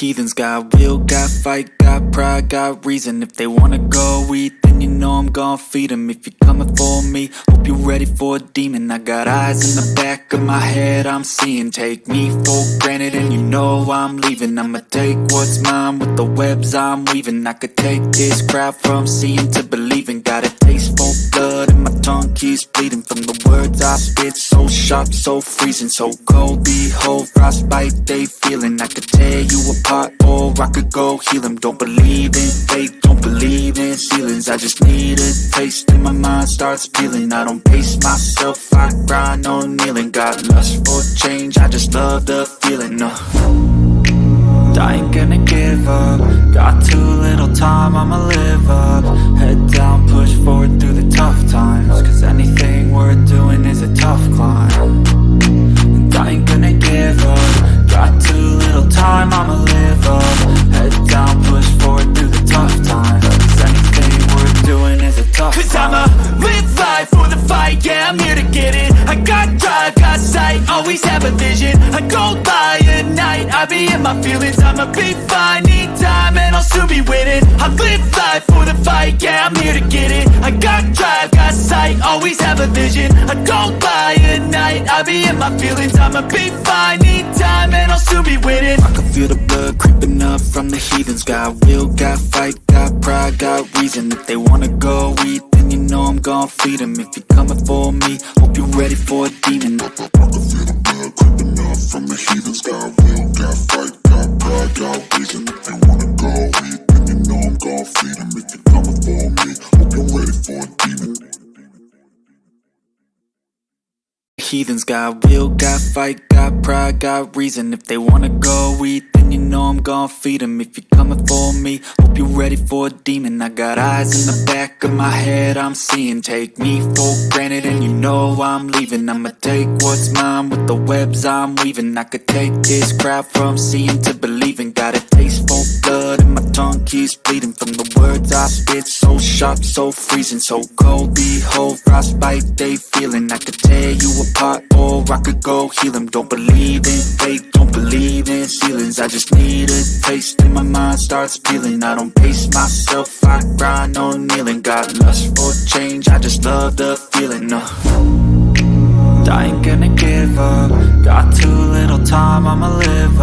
Heathens got will, got fight, got pride, got reason. If they wanna go eat, then you know I'm gon' feed them. If you're coming for me, hope you're ready for a demon. I got eyes in the back of my head, I'm seeing. Take me for granted and you know I'm leaving. I'ma take what's mine with the webs I'm weaving. I could take this crowd from seeing to believing. Got a taste for blood and my tongue keeps bleeding from the words I spit. So sharp, so freezing, so cold. Behold, frostbite they feeling. I could tear you apart or I could go heal them. Don't believe in fate, don't believe in ceilings. I just need a taste and my mind starts peeling. I don't pace myself, I grind on kneeling. Got lust for change, I just love the feeling. I ain't gonna give up. Got too little time, I'ma live up. Head down, push forward through the tough times. Cause anything worth doing is a tough climb. And I ain't gonna give up. Got too little time, I'ma live up. Head down, push forward through the tough times. Cause anything worth doing is a tough climb. Cause I'ma live life for the fight, yeah, I'm here to get it. I got drive, got sight, always have a vision. I go by at night, I be in my feelings. I'ma be fine, need time, and I'll soon be winning. I live life for the fight, yeah, I'm here to get it. I got drive, got sight, always have a vision. I go by at night, I be in my feelings. I'ma be fine, need time, and I'll soon be winning. I can feel the blood creeping up from the heathens. Got will, got fight, got pride, got reason. If they wanna go eat, then you know I'm gon' feed them. If you're coming for me, hope you're ready for a demon. I can feel the blood creeping up from the heathens. Got will, got fight, got pride, got reason. If they wanna go eat, then you know I'm gon' feed them. If you're coming for me, hope you're ready for a demon. Heathens got will, got fight, got pride, got reason. If they wanna go eat, then you know I'm gon' feed them. If you're coming for me, hope you're ready for a demon. I got eyes in the back of my head, I'm seeing. Take me for granted and you know I'm leaving. I'ma take what's mine with the webs I'm weaving. I could take this crowd from seeing to believing. Got a taste for blood and my tongue keeps bleeding from the words I spit. So sharp, so freezing, so cold. Behold, frostbite they feeling. I could tear you apart or I could go heal them. Don't believe in fate, don't believe in ceilings. I just need a taste and my mind starts peeling. I don't pace myself, I grind on kneeling. Got lust for change, I just love the feeling. I ain't gonna give up. Got too little time, I'ma live up.